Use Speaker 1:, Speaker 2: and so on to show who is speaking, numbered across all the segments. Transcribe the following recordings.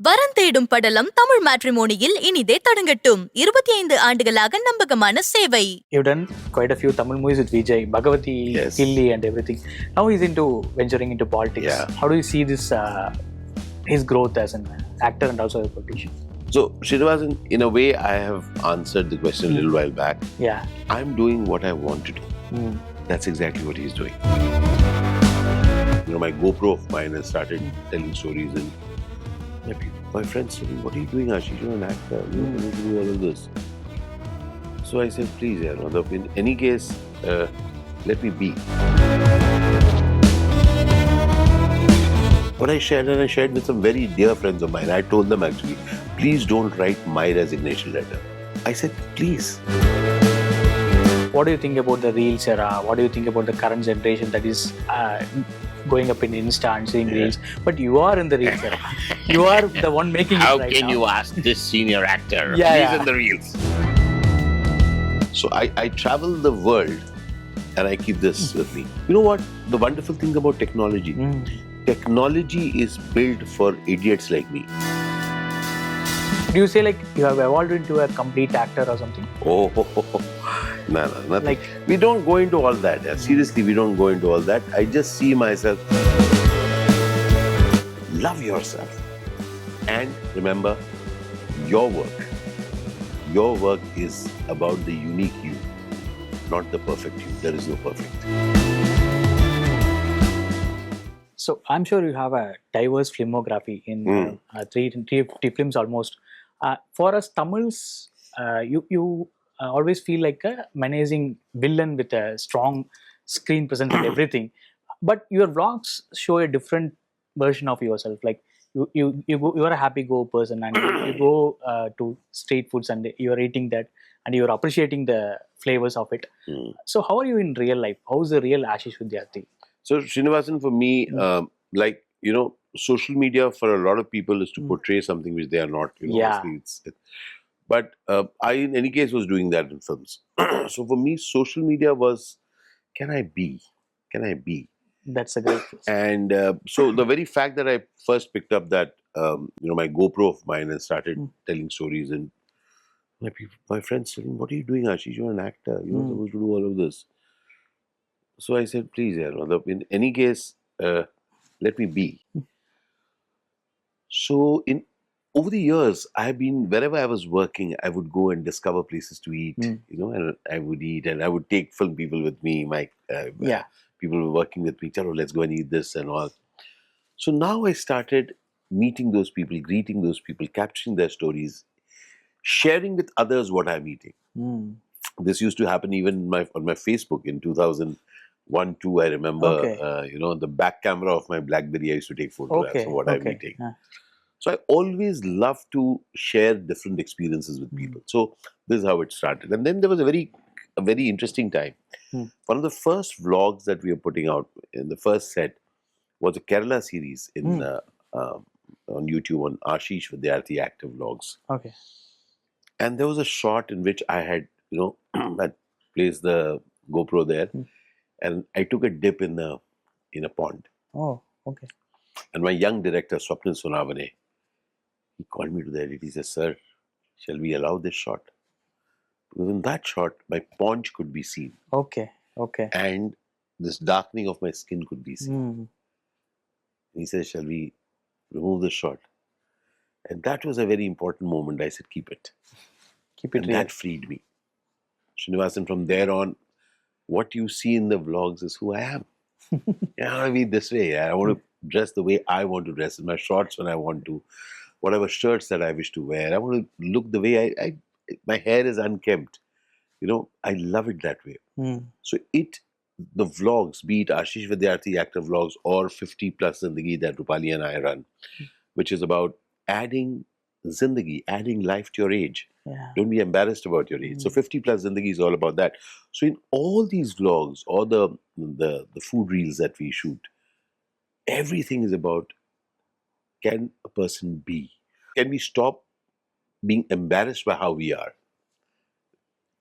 Speaker 1: வரன் தேடும் படலம் தமிழ் மேட்ரிமோனியில் இனிதே தொடங்கட்டும். 25 ஆண்டுகளாக நம்பகமான சேவை.
Speaker 2: You've done quite a few Tamil movies with Vijay, Bhagavathi,
Speaker 3: Yes.
Speaker 2: Ghilli and everything. Now he's into venturing into politics.
Speaker 3: Yeah.
Speaker 2: How do you see this, his growth as an actor and also a politician?
Speaker 3: So, Srinivas, in a way, I have answered the question a little while back.
Speaker 2: Yeah.
Speaker 3: I'm doing what I want to do. That's exactly what he's doing. You know, my GoPro of mine has started telling stories, and my friends told me, "What are you doing, Ashish? You're an actor. You're going to do all of this." So I said, "Please, in any case, let me be." What I shared, and I shared with some very dear friends of mine, I told them actually, "Please don't write my resignation letter." I said, "Please."
Speaker 2: What do you think about the Reels era? What do you think about the current generation that is going up in Insta and seeing Reels? But you are in the Reels era. You are the one making it
Speaker 3: How
Speaker 2: right
Speaker 3: can
Speaker 2: now.
Speaker 3: you ask this senior actor?
Speaker 2: Yeah,
Speaker 3: He's
Speaker 2: yeah.
Speaker 3: in the Reels. So I travel the world and I keep this with me. You know what? The wonderful thing about technology. Technology is built for idiots like me.
Speaker 2: Do you say like you have evolved into a complete actor or something?
Speaker 3: Oh, no, nothing.
Speaker 2: Like-
Speaker 3: we don't go into all that. Seriously, we don't go into all that. I just see myself. Love yourself. And remember, your work is about the unique you, not the perfect you. There is no perfect.
Speaker 2: So I'm sure you have a diverse filmography in 350 films almost. For us Tamils, you always feel like a menacing villain with a strong screen presence and everything. But your vlogs show a different version of yourself. Like you are a happy-go person and you go to street foods and you are eating that and you are appreciating the flavors of it. So how are you in real life? How is the real Ashish Vidyarthi?
Speaker 3: So, Srinivasan, for me, social media for a lot of people is to portray something which they are not.
Speaker 2: Yeah.
Speaker 3: But I, in any case, was doing that in films. So, for me, social media was, can I be?
Speaker 2: That's a great place.
Speaker 3: And so, the very fact that I first picked up that, my GoPro of mine and started telling stories, and my friends told me, "What are you doing, Ashish? You're an actor. You're not supposed to do all of this." So I said, "Please, in any case, let me be." So over the years, I've been, wherever I was working, I would go and discover places to eat, and I would eat, and I would take film people with me. People were working with me. Chalo, let's go and eat this and all. So now I started meeting those people, greeting those people, capturing their stories, sharing with others what I'm eating. This used to happen even on my Facebook in 2001-2. I remember, the back camera of my BlackBerry, I used to take photographs of what I'm eating. So I always love to share different experiences with people. So this is how it started. And then there was a very interesting time. One of the first vlogs that we were putting out in the first set was a Kerala series on YouTube on Ashish Vidyarthi Active Vlogs.
Speaker 2: Okay.
Speaker 3: And there was a shot in which I had, I placed the GoPro there, and I took a dip in a pond.
Speaker 2: Oh, okay.
Speaker 3: And my young director, Swapnil Sonavane, he called me to the edit. He said, "Sir, shall we allow this shot?" Because in that shot, my paunch could be seen.
Speaker 2: Okay.
Speaker 3: And this darkening of my skin could be seen. And he said, "Shall we remove the shot?" And that was a very important moment. I said, "Keep it." And
Speaker 2: real.
Speaker 3: that freed me. Srinivasan, from there on, what you see in the vlogs is who I am. I want to be this way. I want to dress the way I want to dress. In my shorts when I want to. Whatever shirts that I wish to wear. I want to look the way my hair is unkempt. I love it that way. So the vlogs, be it Ashish Vidyarthi Actor Vlogs or 50 Plus Zindagi that Rupali and I run, which is about adding Zindagi, adding life to your age.
Speaker 2: Yeah.
Speaker 3: Don't be embarrassed about your age. So 50 Plus Zindagi is all about that. So in all these vlogs or the food reels that we shoot, everything is about, can a person be? Can we stop being embarrassed by how we are?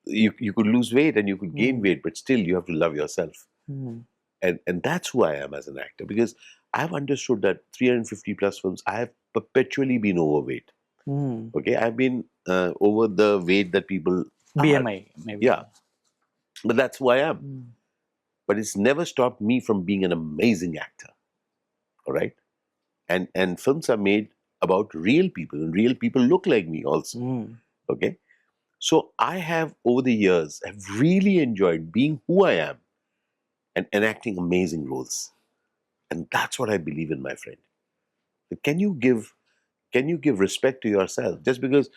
Speaker 3: You could lose weight and you could gain weight, but still you have to love yourself. And that's who I am as an actor, because I've understood that 350 plus films, I have perpetually been overweight. Okay, I've been over the weight that people
Speaker 2: BMI, maybe.
Speaker 3: Yeah, but that's who I am. But it's never stopped me from being an amazing actor. All right, and films are made about real people, and real people look like me also. Okay, so I have over the years have really enjoyed being who I am and enacting amazing roles, and that's what I believe in, my friend. Can you give respect to yourself just because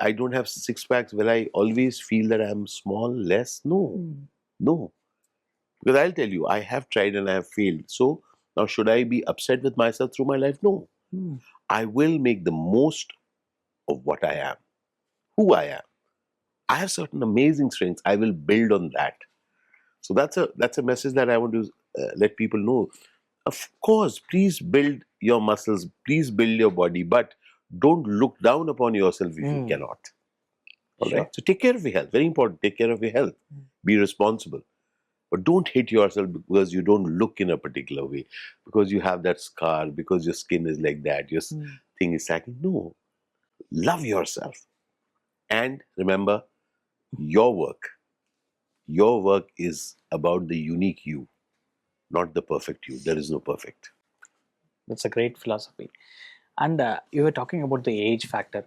Speaker 3: I don't have six packs? Will I always feel that I'm small, less? No, no. Because I'll tell you, I have tried and I have failed. So now, should I be upset with myself through my life? No. I will make the most of what I am, who I am. I have certain amazing strengths. I will build on that. So that's a message that I want to let people know. Of course, please build your muscles, please build your body, but don't look down upon yourself if you cannot. All right. So take care of your health. Very important. Take care of your health. Be responsible. But don't hate yourself because you don't look in a particular way, because you have that scar, because your skin is like that, your thing is sagging. No. Love yourself. And remember, your work is about the unique you, not the perfect you. There is no perfect.
Speaker 2: That's a great philosophy. And you were talking about the age factor.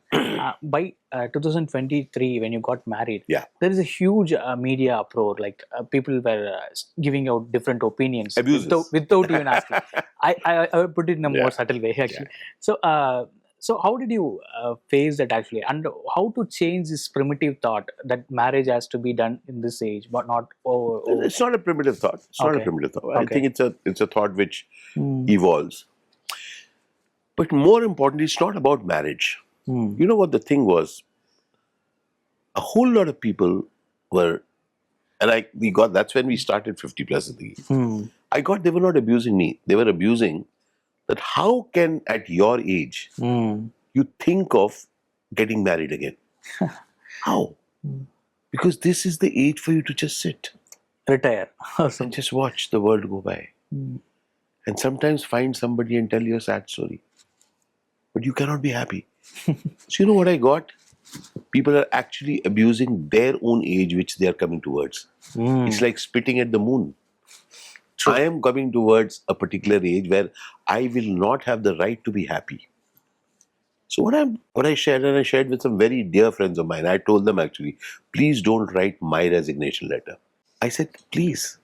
Speaker 2: By 2023, when you got married,
Speaker 3: Yeah.
Speaker 2: there is a huge media uproar. Like people were giving out different opinions
Speaker 3: Abuses.
Speaker 2: without even asking. I would put it in a more subtle way, actually.
Speaker 3: Yeah.
Speaker 2: So how did you face that actually, and how to change this primitive thought that marriage has to be done in this age, but not over?
Speaker 3: It's not a primitive thought. It's not a primitive thought. I
Speaker 2: Okay.
Speaker 3: think it's a thought which evolves. But more importantly, it's not about marriage. You know what the thing was? A whole lot of people were, and that's when we started 50 plus of these. They were not abusing me. They were abusing that how can at your age you think of getting married again? How? Because this is the age for you to just sit.
Speaker 2: Retire.
Speaker 3: And just watch the world go by. And sometimes find somebody and tell your sad story. But you cannot be happy. So you know what I got? People are actually abusing their own age which they are coming towards. It's like spitting at the moon. True. I am coming towards a particular age where I will not have the right to be happy. So what I shared, and I shared with some very dear friends of mine, I told them actually, please don't write my resignation letter. I said, please,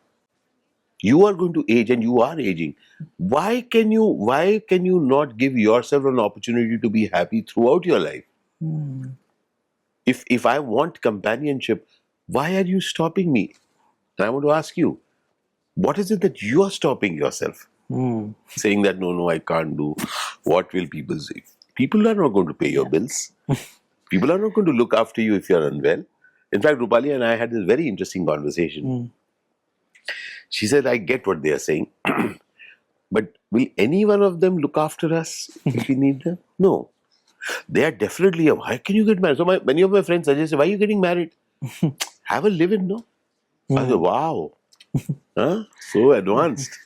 Speaker 3: you are going to age and you are aging. Why can you not give yourself an opportunity to be happy throughout your life? If I want companionship, why are you stopping me? And I want to ask you, what is it that you are stopping yourself? Saying that, no, I can't do. What will people say? People are not going to pay your bills. People are not going to look after you if you're unwell. In fact, Rupali and I had this very interesting conversation. She said, I get what they are saying. But will any one of them look after us if we need them? No. They are definitely, why can you get married? So many of my friends suggested, why are you getting married? Have a live-in, no? I said, wow. Huh? So advanced.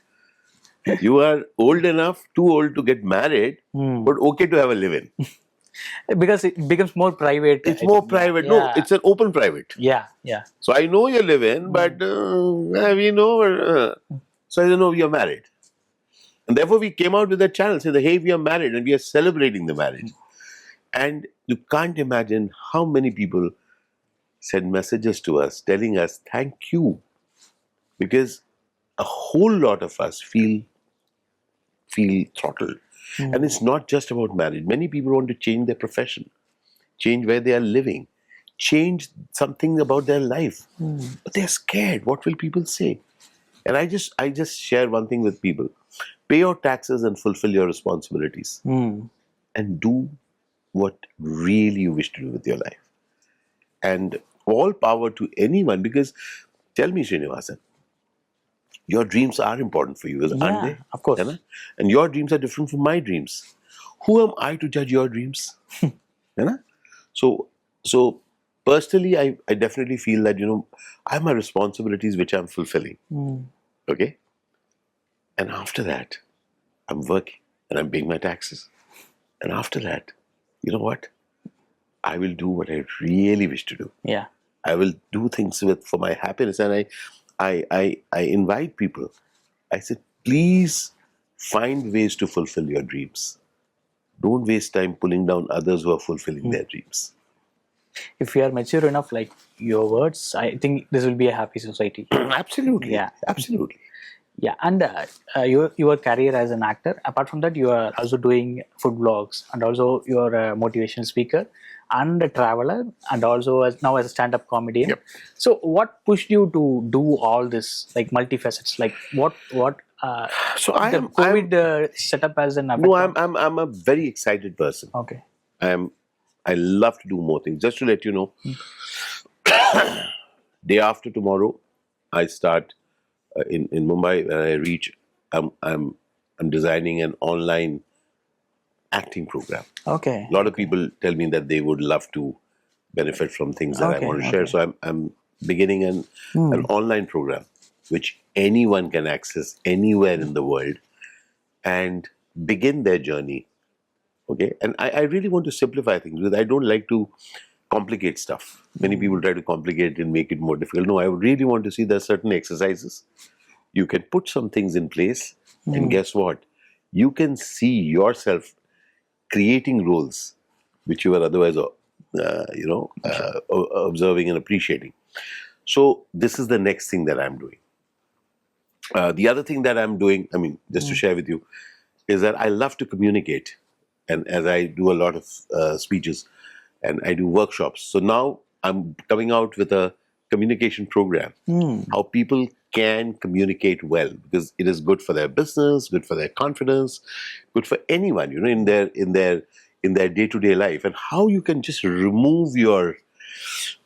Speaker 3: You are old enough, too old to get married, but okay to have a live-in.
Speaker 2: Because it becomes more private.
Speaker 3: It's more private.
Speaker 2: Yeah.
Speaker 3: No, it's an open private.
Speaker 2: Yeah.
Speaker 3: So I know you live in, but we know. So I don't know you're married. And therefore we came out with that channel saying, hey, we are married and we are celebrating the marriage. And you can't imagine how many people send messages to us telling us, thank you. Because a whole lot of us feel throttled. And it's not just about marriage. Many people want to change their profession, change where they are living, change something about their life. But they're scared. What will people say? And I just share one thing with people. Pay your taxes and fulfill your responsibilities. And do what really you wish to do with your life. And all power to anyone, because tell me, Srinivas, your dreams are important for you, aren't they?
Speaker 2: Of course.
Speaker 3: And your dreams are different from my dreams. Who am I to judge your dreams? So personally, I definitely feel that, I have my responsibilities which I'm fulfilling. Okay? And after that, I'm working and I'm paying my taxes. And after that, you know what? I will do what I really wish to do.
Speaker 2: Yeah.
Speaker 3: I will do things for my happiness. And I invite people. I said, please find ways to fulfill your dreams. Don't waste time pulling down others who are fulfilling their dreams.
Speaker 2: If you are mature enough, like your words, I think this will be a happy society.
Speaker 3: Absolutely.
Speaker 2: Yeah.
Speaker 3: Absolutely.
Speaker 2: Yeah, and your career as an actor. Apart from that, you are also doing food vlogs, and also you are a motivation speaker and a traveler, and also now as a stand-up comedian.
Speaker 3: Yep.
Speaker 2: So, what pushed you to do all this, like multifacets? Like what
Speaker 3: So
Speaker 2: the COVID setup as an effect?
Speaker 3: No, I'm a very excited person.
Speaker 2: Okay.
Speaker 3: I love to do more things. Just to let you know, day after tomorrow, I start in Mumbai. When I reach, I'm designing an online acting program.
Speaker 2: Okay.
Speaker 3: A lot of people tell me that they would love to benefit from things that I want to share. So I'm beginning an online program which anyone can access anywhere in the world and begin their journey. Okay, and I really want to simplify things because I don't like to complicate stuff. Many people try to complicate it and make it more difficult. No, I really want to see there are certain exercises. You can put some things in place, and guess what? You can see yourself creating roles which you were otherwise, observing and appreciating. So this is the next thing that I'm doing. The other thing that I'm doing, just to share with you, is that I love to communicate. And as I do a lot of speeches and I do workshops. So now I'm coming out with a communication program, how people can communicate well, because it is good for their business, good for their confidence, good for anyone, in their day-to-day life, and how you can just remove your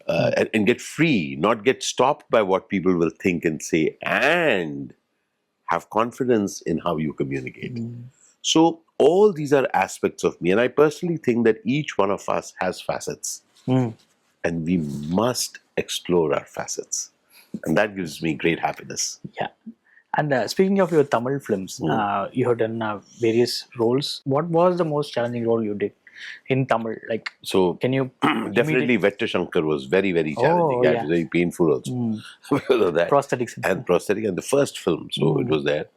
Speaker 3: and get free, not get stopped by what people will think and say, and have confidence in how you communicate. So all these are aspects of me, and I personally think that each one of us has facets, and we must explore our facets, and that gives me great happiness.
Speaker 2: Yeah. And speaking of your Tamil films, you have done various roles. What was the most challenging role you did in Tamil? Like,
Speaker 3: so
Speaker 2: can you
Speaker 3: definitely Vetta Shankar was very, very challenging. It was very painful also because of that.
Speaker 2: Prosthetics
Speaker 3: and the first film, so it was there.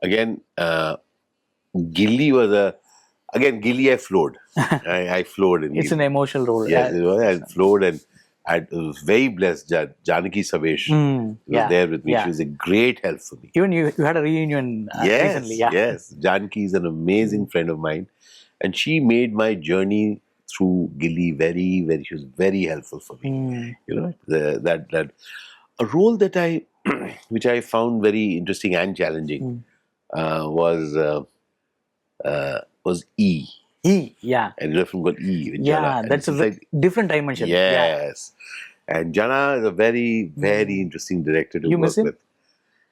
Speaker 3: Again, Ghilli was Ghilli I flowed. I flowed in
Speaker 2: It's
Speaker 3: Ghilli.
Speaker 2: an emotional role.
Speaker 3: Yes, it was. I flowed, and I was very blessed. Janaki Savesh was there with me. She was a great help for me.
Speaker 2: Even you had a reunion recently. Yeah.
Speaker 3: Yes. Janaki is an amazing friend of mine, and she made my journey through Ghilli she was very helpful for me. That a role that which I found very interesting and challenging was E.
Speaker 2: Yeah.
Speaker 3: And you know, from called E. With
Speaker 2: Yeah,
Speaker 3: Jana.
Speaker 2: that's a different dimension.
Speaker 3: Yes. And Jana is a very, very interesting director to work with.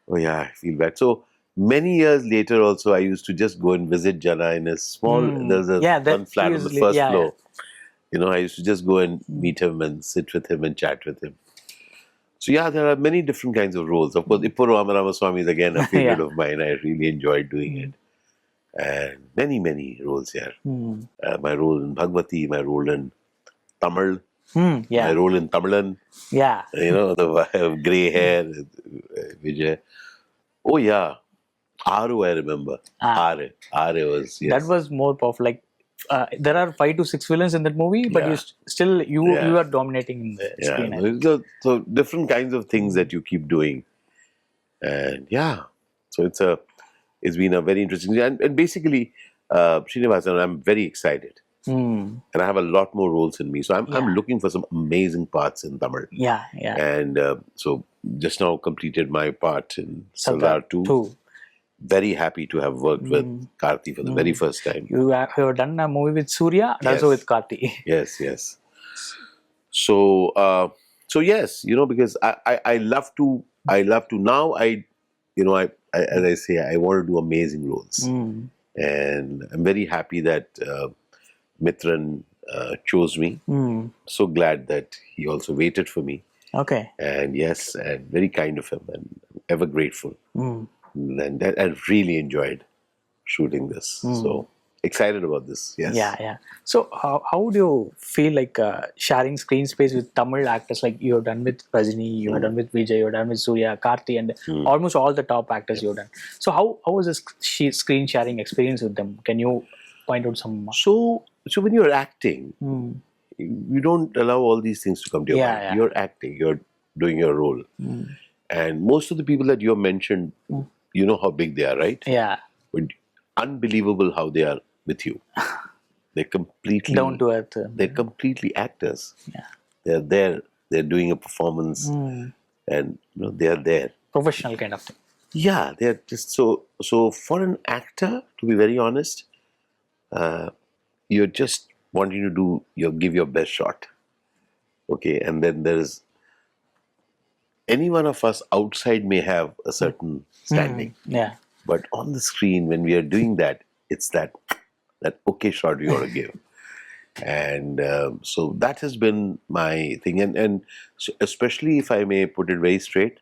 Speaker 3: Oh yeah, I feel bad. So many years later also, I used to just go and visit Jana in a small, there's one flat on the first floor. I used to just go and meet him and sit with him and chat with him. So yeah, there are many different kinds of roles. Of course, Ippuru Amaramaswamy is again a favorite of mine. I really enjoyed doing it. And many, many roles here. My role in Bhagwati, my role in Tamil, my role in Tamilan.
Speaker 2: Yeah.
Speaker 3: The grey hair, Vijay. Oh yeah, Aru I remember. Aru was, yes.
Speaker 2: That was more of like, there are 5 to 6 villains in that movie, but you are dominating in the screen.
Speaker 3: So different kinds of things that you keep doing. And so it's been a very interesting, and basically, Srinivas, I'm very excited. And I have a lot more roles in me. So I'm looking for some amazing parts in Tamil.
Speaker 2: Yeah.
Speaker 3: And so just now completed my part in Sardar 2. Very happy to have worked with Karthi for the very first time.
Speaker 2: You have done a movie with Surya and also with Karthi.
Speaker 3: Yes. So yes, because I love to now as I say, I want to do amazing roles. And I'm very happy that Mithran chose me. So glad that he also waited for me.
Speaker 2: Okay.
Speaker 3: And yes, and very kind of him, and ever grateful. And I really enjoyed shooting this. So excited about this. Yes.
Speaker 2: Yeah. So how do you feel like sharing screen space with Tamil actors? Like you have done with Rajini, you have done with Vijay, you have done with Surya, Karthi, and almost all the top actors you have done. So how was this screen sharing experience with them? Can you point out some?
Speaker 3: So when you're acting, you don't allow all these things to come to your mind.
Speaker 2: Yeah.
Speaker 3: You're acting, you're doing your role. And most of the people that you have mentioned, you know how big they are, right?
Speaker 2: Yeah.
Speaker 3: But unbelievable how they are with you. They're completely
Speaker 2: Down to earth.
Speaker 3: They're completely actors.
Speaker 2: Yeah.
Speaker 3: They're there. They're doing a performance, and they are there.
Speaker 2: Professional kind of thing.
Speaker 3: Yeah, they're just so. For an actor, to be very honest, you're just wanting to give your best shot. Okay, and then there's any one of us outside may have a certain standing.
Speaker 2: Yeah.
Speaker 3: But on the screen, when we are doing that, it's that okay shot you got to give. And so that has been my thing. And so especially if I may put it very straight,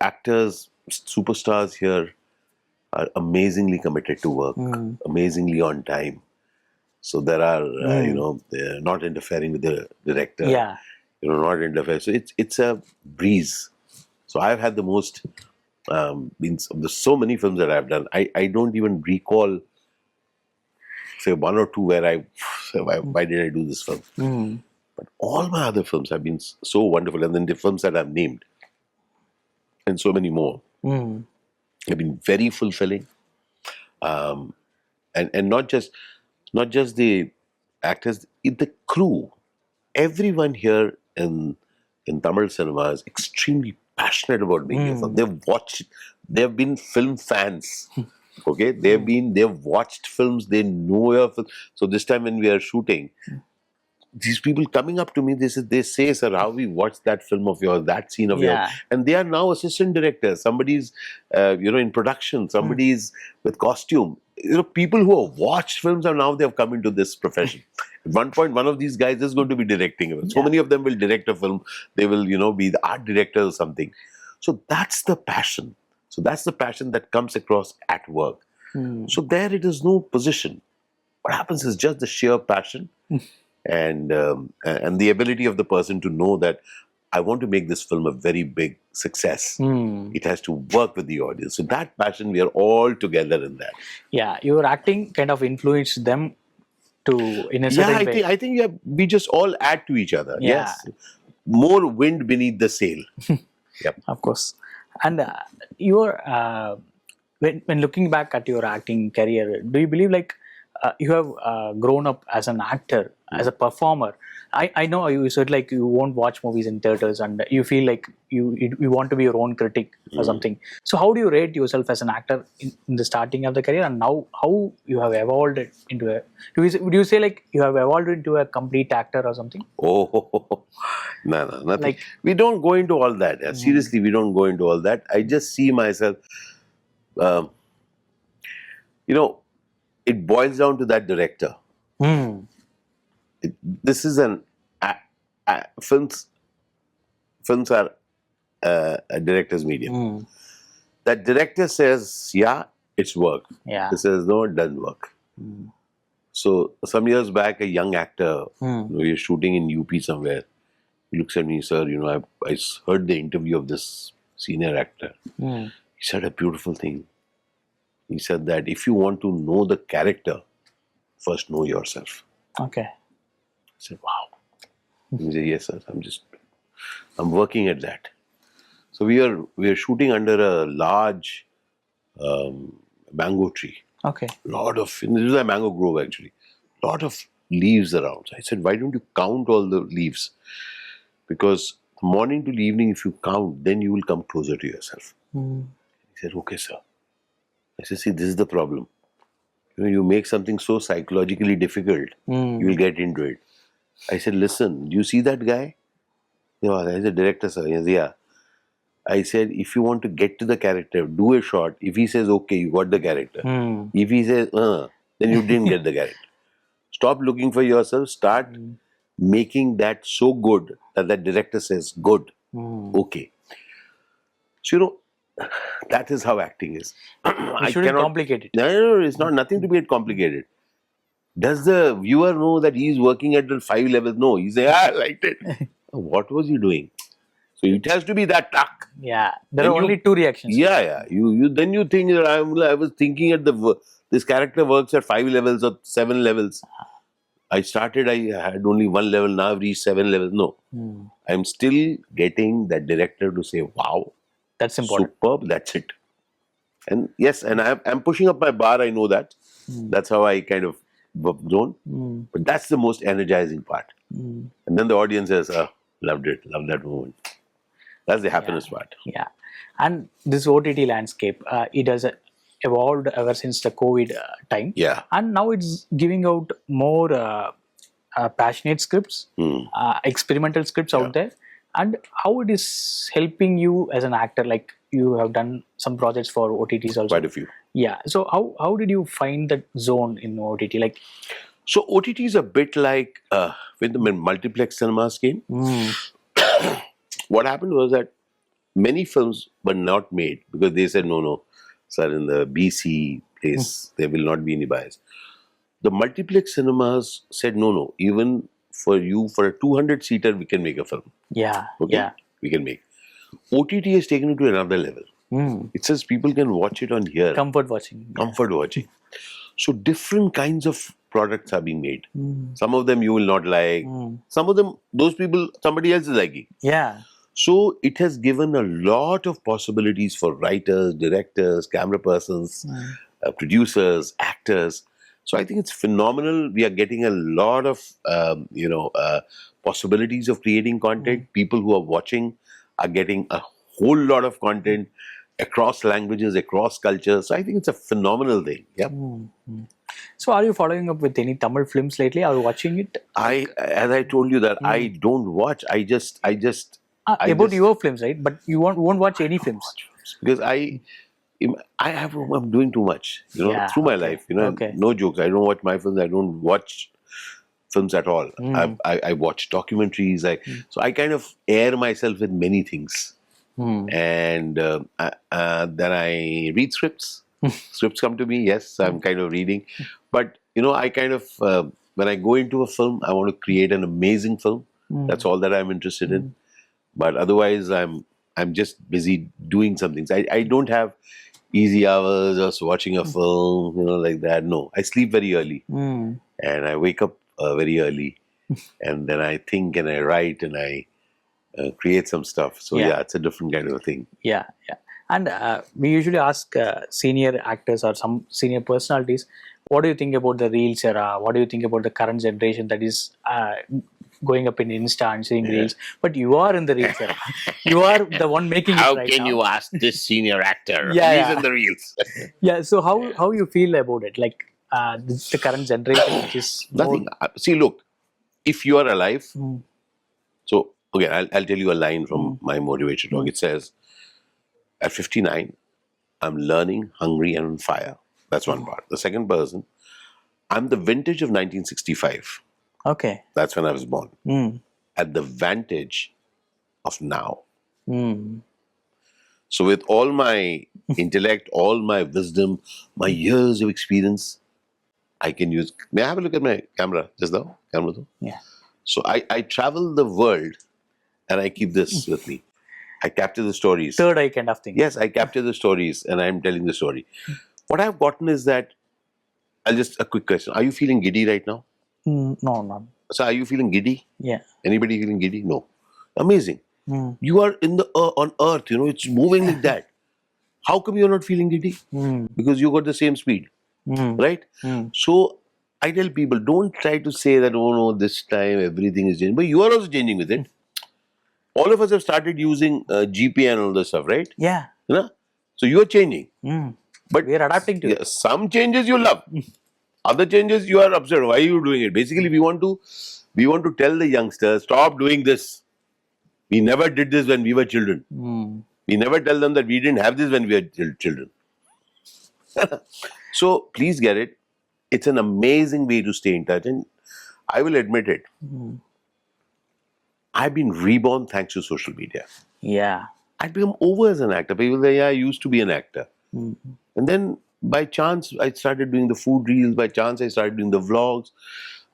Speaker 3: actors, superstars here are amazingly committed to work, amazingly on time. So there are, they're not interfering with the director.
Speaker 2: Yeah.
Speaker 3: Not interfering. So it's a breeze. So I've had the most, there's so many films that I've done. I don't even recall, say, one or two where I say, why did I do this film? But all my other films have been so wonderful. And then the films that I've named, and so many more, have been very fulfilling. And not just the actors, the crew, everyone here in Tamil cinema is extremely passionate about making a film. They've been film fans. Okay, they've watched films, they know your film. So this time when we are shooting, these people coming up to me, they say, sir, how we watched that film of yours, that scene of yours. And they are now assistant directors. Somebody's, in production. Somebody's with costume. People who have watched films are now they've come into this profession. At one point, one of these guys is going to be directing. So many of them will direct a film. They will, be the art director or something. So that's the passion. So that's the passion that comes across at work. So there it is no position. What happens is just the sheer passion and the ability of the person to know that I want to make this film a very big success. It has to work with the audience. So that passion, we are all together in that.
Speaker 2: Yeah, your acting kind of influenced them in a certain way.
Speaker 3: I think we just all add to each other.
Speaker 2: Yeah.
Speaker 3: Yes. More wind beneath the sail. Yep.
Speaker 2: Of course. And when looking back at your acting career, do you believe like you have grown up as an actor, as a performer? I know you said like you won't watch movies in theaters and you feel like you want to be your own critic or something. So how do you rate yourself as an actor in the starting of the career, and now how you have evolved it into a? Would you say like you have evolved into a complete actor or something?
Speaker 3: Oh, no, nothing. Like, we don't go into all that. Yeah. Seriously, we don't go into all that. I just see myself. It boils down to that director. This is films are a director's medium. That director says, yeah, it's work.
Speaker 2: Yeah.
Speaker 3: He says, no, it doesn't work. So some years back, a young actor, we were shooting in UP somewhere. He looks at me, sir, I heard the interview of this senior actor. He said a beautiful thing. He said that if you want to know the character, first know yourself.
Speaker 2: Okay.
Speaker 3: I said, wow. He said, yes, sir. I'm working at that. So we are shooting under a large mango tree.
Speaker 2: Okay.
Speaker 3: This is a mango grove actually. Lot of leaves around. So I said, why don't you count all the leaves? Because morning to evening, if you count, then you will come closer to yourself. He said, okay, sir. I said, see, this is the problem. You make something so psychologically difficult, you will get into it. I said, listen, do you see that guy? Yeah, I said, director, sir. He said, yeah. I said, if you want to get to the character, do a shot. If he says, okay, you got the character. If he says, then you didn't get the character. Stop looking for yourself. Start making that so good that the director says, good. Okay. So, That is how acting is.
Speaker 2: You shouldn't complicate it.
Speaker 3: No, it's not nothing to be complicated. Does the viewer know that he's working at the 5 levels? No, he say, I liked it. What was he doing? So it has to be that tuck.
Speaker 2: Yeah, there are only two reactions.
Speaker 3: Yeah. You then you think that I was thinking at this character works at 5 levels or 7 levels. I had only 1 level, now I've reached 7 levels. No. I'm still getting that director to say, wow,
Speaker 2: That's important.
Speaker 3: superb, that's it. And yes, and I'm pushing up my bar, I know that. That's how I kind of zone. But that's the most energizing part. And then the audience says, loved it, loved that moment. That's the happiness part.
Speaker 2: Yeah. And this OTT landscape, it has evolved ever since the COVID time.
Speaker 3: Yeah.
Speaker 2: And now it's giving out more passionate scripts, experimental scripts out there. And how it is helping you as an actor, like you have done some projects for OTTs also.
Speaker 3: Quite a few.
Speaker 2: Yeah. So how did you find that zone in OTT? Like,
Speaker 3: so OTT is a bit like when the multiplex cinemas came. What happened was that many films were not made because they said, no, sir, in the BC place, there will not be any bias. The multiplex cinemas said, no, even for you, for a 200-seater, we can make a film.
Speaker 2: Yeah.
Speaker 3: Okay?
Speaker 2: Yeah.
Speaker 3: We can make. OTT has taken it to another level. It says people can watch it on here.
Speaker 2: Comfort watching.
Speaker 3: Comfort watching. So different kinds of products are being made. Some of them you will not like. Some of them, those people, somebody else is liking.
Speaker 2: Yeah.
Speaker 3: So it has given a lot of possibilities for writers, directors, camera persons, producers, actors. So I think it's phenomenal. We are getting a lot of, possibilities of creating content. People who are watching are getting a whole lot of content across languages, across cultures. So I think it's a phenomenal thing. Yeah.
Speaker 2: So are you following up with any Tamil films lately? Are you watching it?
Speaker 3: As I told you that I don't watch. I just
Speaker 2: about your films, right? But you won't watch any films
Speaker 3: because I'm doing too much, through my life. No jokes. I don't watch my films. I don't watch films at all. I watch documentaries. So I kind of air myself with many things, and then I read scripts. Scripts come to me. Yes, I'm kind of reading, but I kind of when I go into a film, I want to create an amazing film. That's all that I'm interested in. But otherwise, I'm just busy doing some things. I don't have easy hours just watching a film, like that. No, I sleep very early, and I wake up very early, and then I think and I write and I create some stuff. So yeah, it's a different kind of a thing.
Speaker 2: Yeah. And we usually ask senior actors or some senior personalities, what do you think about the Reels era? What do you think about the current generation that is going up in Insta and seeing Reels? But you are in the Reels era. You are the one making it right now.
Speaker 3: How can you ask this senior actor?
Speaker 2: Yeah,
Speaker 3: He's in the Reels.
Speaker 2: Yeah. So how you feel about it? Like the current generation, which is
Speaker 3: nothing. See, look, if you are alive, so okay, I'll tell you a line from my motivator talk. It says, at 59, I'm learning, hungry, and on fire. That's one part. The second person, I'm the vintage of 1965.
Speaker 2: Okay.
Speaker 3: That's when I was born. At the vantage of now. So with all my intellect, all my wisdom, my years of experience, I can use... May I have a look at my camera just now? Camera though?
Speaker 2: Yeah.
Speaker 3: So I travel the world and I keep this with me. I capture the stories.
Speaker 2: Third eye kind of thing.
Speaker 3: Yes, I capture the stories and I'm telling the story. What I've gotten is that, a quick question. Are you feeling giddy right now?
Speaker 2: No, not.
Speaker 3: So are you feeling giddy?
Speaker 2: Yeah.
Speaker 3: Anybody feeling giddy? No. Amazing. You are on earth, it's moving like that. How come you're not feeling giddy? Because you got the same speed, right? So I tell people, don't try to say that, oh no, this time everything is changing. But you are also changing with it. All of us have started using GP and all this stuff, right?
Speaker 2: Yeah.
Speaker 3: So you are changing. But
Speaker 2: we are adapting to it.
Speaker 3: Some changes you love. Other changes you are upset. Why are you doing it? Basically, we want to tell the youngsters, stop doing this. We never did this when we were children. We never tell them that we didn't have this when we were children. So please get it. It's an amazing way to stay in touch. And I will admit it. I've been reborn thanks to social media.
Speaker 2: Yeah.
Speaker 3: I'd become over as an actor. People say, yeah, I used to be an actor. And then by chance, I started doing the food reels. By chance, I started doing the vlogs.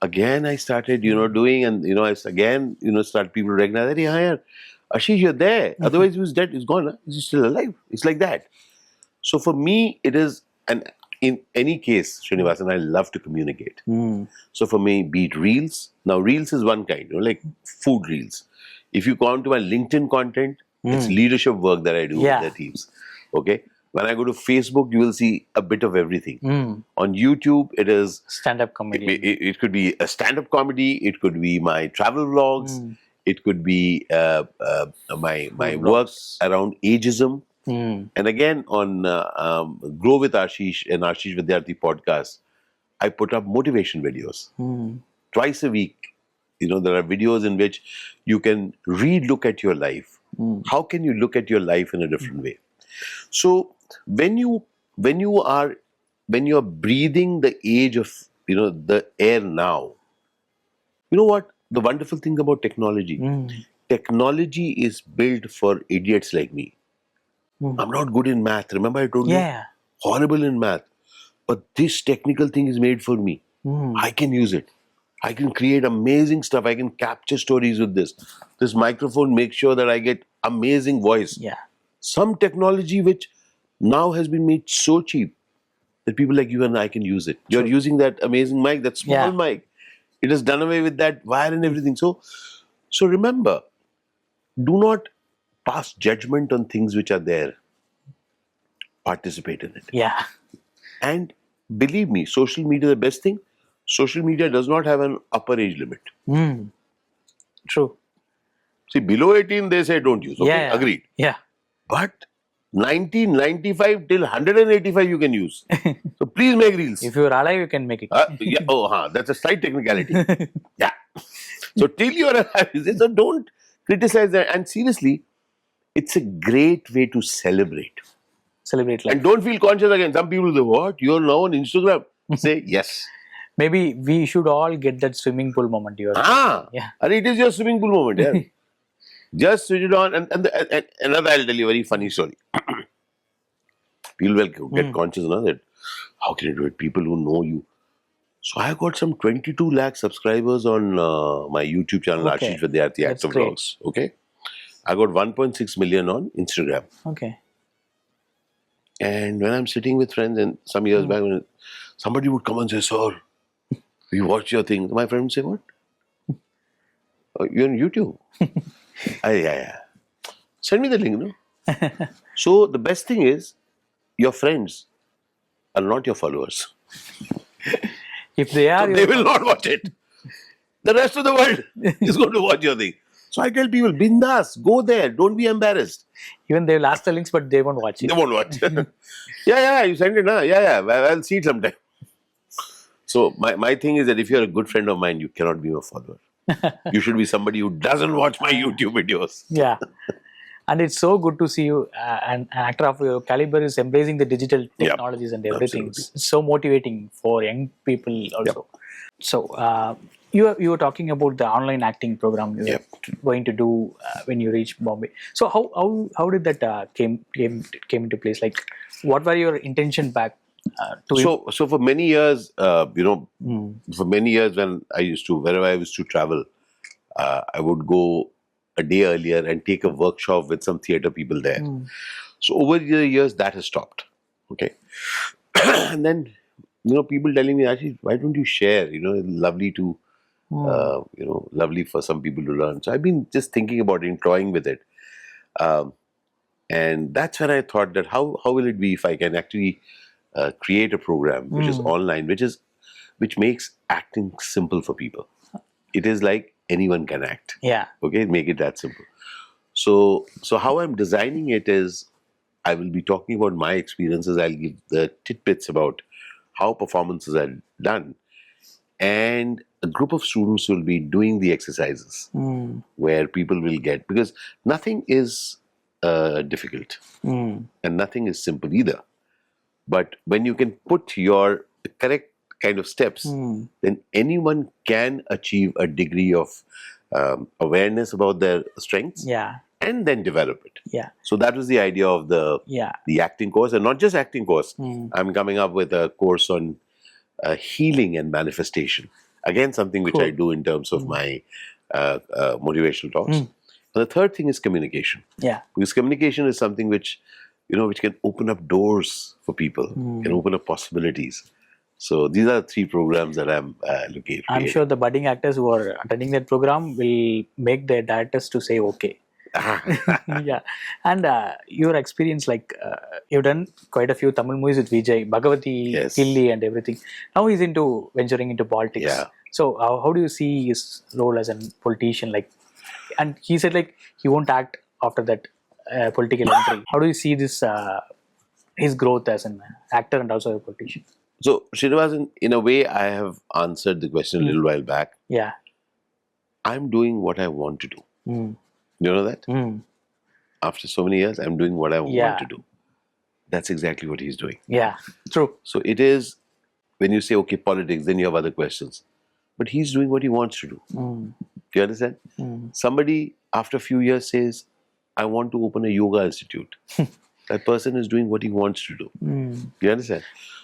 Speaker 3: Again, I started, doing, and, start people recognize that, yeah, Ashish, you're there. Otherwise, he was dead. He's gone. Huh? He's still alive. It's like that. So for me, it is, and in any case, Srinivas, and I love to communicate. So for me, be it reels. Now, reels is one kind, like food reels. If you go on to my LinkedIn content, it's leadership work that I do with the teams. Okay. When I go to Facebook, you will see a bit of everything. On YouTube, it is
Speaker 2: stand-up comedy.
Speaker 3: It could be a stand-up comedy. It could be my travel vlogs. It could be my work around ageism. And again, on Grow with Ashish and Ashish Vidyarthi podcast, I put up motivation videos. Twice a week, there are videos in which you can look at your life. How can you look at your life in a different way? So when you are breathing the age of the air now, you know what the wonderful thing about technology? Technology is built for idiots like me. I'm not good in math. Remember I told you? Horrible in math. But this technical thing is made for me. I can use it. I can create amazing stuff. I can capture stories with this. This microphone makes sure that I get amazing voice. Some technology which now has been made so cheap that people like you and I can use it. You're using that amazing mic, that small mic. It has done away with that wire and everything. So remember, do not pass judgment on things which are there. Participate in it. And believe me, social media is the best thing. Social media does not have an upper age limit.
Speaker 2: True.
Speaker 3: See, below 18, they say don't use. Okay, agreed. But 1995 till 185 you can use. So please make reels.
Speaker 2: If you're alive, you can make it.
Speaker 3: That's a slight technicality. So till you're alive, so don't criticize that. And seriously, it's a great way to celebrate
Speaker 2: life.
Speaker 3: And don't feel conscious again. Some people say, what? You're now on Instagram. Say yes.
Speaker 2: Maybe we should all get that swimming pool moment.
Speaker 3: And it is your swimming pool moment. Yeah. Just switch it on. And another, I'll tell you a very funny story. People will get conscious now that how can you do it? People who know you. So I got some 22 lakh subscribers on my YouTube channel, Ashish Vidyarthi Actor Vlogs. Okay. I got 1.6 million on Instagram.
Speaker 2: Okay.
Speaker 3: And when I'm sitting with friends, and some years back, when somebody would come and say, sir, we watch your thing. My friend would say, what? Oh, you're on YouTube? Yeah. Send me the link, no? So the best thing is, your friends are not your followers.
Speaker 2: If they are,
Speaker 3: so they will not watch it. The rest of the world is going to watch your thing. So I tell people, bindas, go there. Don't be embarrassed.
Speaker 2: Even they will ask the links, but they won't watch it.
Speaker 3: They won't watch. You send it, huh? I'll see it sometime. So my thing is that if you're a good friend of mine, you cannot be my follower. You should be somebody who doesn't watch my YouTube videos.
Speaker 2: And it's so good to see you, an actor of your caliber is embracing the digital technologies and everything.
Speaker 3: Absolutely.
Speaker 2: It's so motivating for young people also. So you were talking about the online acting program you were going to do when you reached Bombay. So how did that came into place? Like, what were your intention back to?
Speaker 3: So for many years, for many years when wherever I used to travel, I would go a day earlier and take a workshop with some theatre people there. So over the years, that has stopped. Okay. And then, people telling me, actually, why don't you share? It's lovely to, lovely for some people to learn. So I've been just thinking about it, toying with it. And that's when I thought that how will it be if I can actually create a program which is online, which makes acting simple for people. It is like anyone can act. Okay, make it that simple. So how I'm designing it is, I will be talking about my experiences. I'll give the tidbits about how performances are done, and a group of students will be doing the exercises where people will get, because nothing is difficult and nothing is simple either. But when you can put your correct kind of steps, then anyone can achieve a degree of awareness about their strengths and then develop it.
Speaker 2: Yeah.
Speaker 3: So that was the idea of the acting course, and not just acting course. I'm coming up with a course on healing and manifestation. Again, something which I do in terms of my motivational talks. And the third thing is communication.
Speaker 2: Yeah.
Speaker 3: Because communication is something which, which can open up doors for people, can open up possibilities. So these are the 3 programs that I'm looking at.
Speaker 2: I'm sure the budding actors who are attending that program will make their directors to say okay. Yeah. And your experience, like you've done quite a few Tamil movies with Vijay, Bhagavati, Ghilli and everything. Now he's venturing into politics.
Speaker 3: Yeah.
Speaker 2: So how do you see his role as a politician? Like, and he said like he won't act after that political entry. How do you see this his growth as an actor and also a politician?
Speaker 3: So, Srinivas, in a way, I have answered the question a little while back.
Speaker 2: Yeah.
Speaker 3: I'm doing what I want to do. You know that? After so many years, I'm doing what I want to do. That's exactly what he's doing.
Speaker 2: Yeah, true.
Speaker 3: So it is, when you say, okay, politics, then you have other questions. But he's doing what he wants to do. Do you understand? Somebody, after a few years, says, I want to open a yoga institute. That person is doing what he wants to do. Do you understand?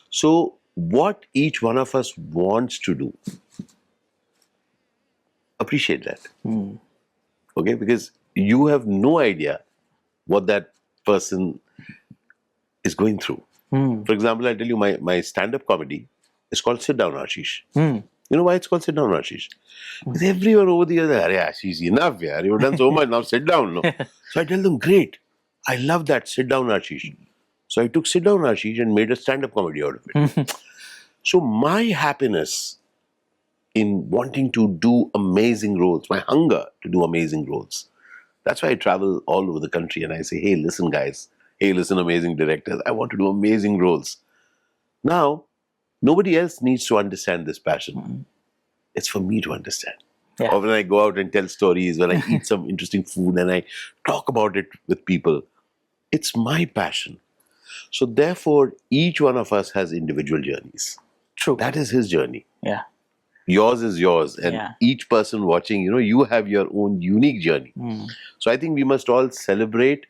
Speaker 3: So, what each one of us wants to do, appreciate that. Okay, because you have no idea what that person is going through. For example, I tell you, my stand-up comedy is called Sit Down, Ashish. You know why it's called Sit Down, Ashish? Because everyone over the years, Ashish, enough, yaar. You've done so much, now sit down. No? So I tell them, great, I love that, Sit Down, Ashish. So I took Sit Down, Ashish and made a stand-up comedy out of it. So my happiness in wanting to do amazing roles, my hunger to do amazing roles, that's why I travel all over the country and I say, hey, listen guys, hey, listen amazing directors, I want to do amazing roles. Now, nobody else needs to understand this passion. It's for me to understand.
Speaker 2: Yeah.
Speaker 3: Or when I go out and tell stories, when I eat some interesting food and I talk about it with people, it's my passion. So therefore, each one of us has individual journeys.
Speaker 2: True.
Speaker 3: That is his journey.
Speaker 2: Yeah.
Speaker 3: Yours is yours. And each person watching, you have your own unique journey. So I think we must all celebrate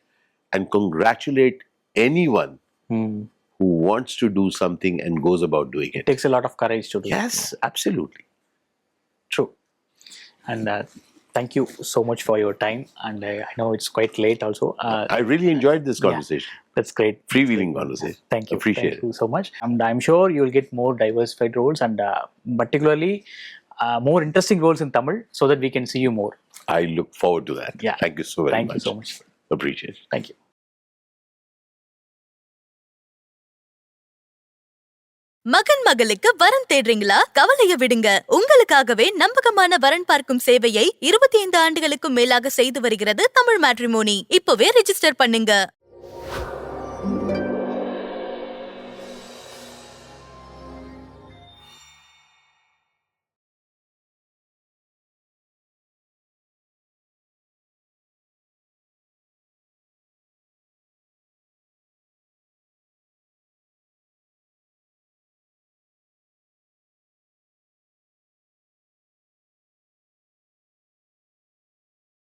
Speaker 3: and congratulate anyone who wants to do something and goes about doing it.
Speaker 2: It takes a lot of courage to do it.
Speaker 3: Yes, absolutely.
Speaker 2: True. And thank you so much for your time. And I know it's quite late also.
Speaker 3: I really enjoyed this conversation.
Speaker 2: That's great.
Speaker 3: Freewheeling conversation.
Speaker 2: Thank you.
Speaker 3: Appreciate
Speaker 2: Thank you so much. And I'm sure you'll get more diversified roles and particularly more interesting roles in Tamil so that we can see you more.
Speaker 3: I look forward to that.
Speaker 2: Yeah.
Speaker 3: Thank you so very much.
Speaker 2: Thank you so much.
Speaker 3: Appreciate it.
Speaker 2: Thank you.
Speaker 1: மகன் மகளுக்கு வரன் தேடுறீங்களா? கவலைய விடுங்க. உங்களுக்காகவே நம்பகமான வரன் பார்க்கும் சேவையை 25 ஆண்டுகளுக்கும் மேலாக செய்து வருகிறது தமிழ் மேட்ரிமோனி. இப்பவே ரெஜிஸ்டர் பண்ணுங்க.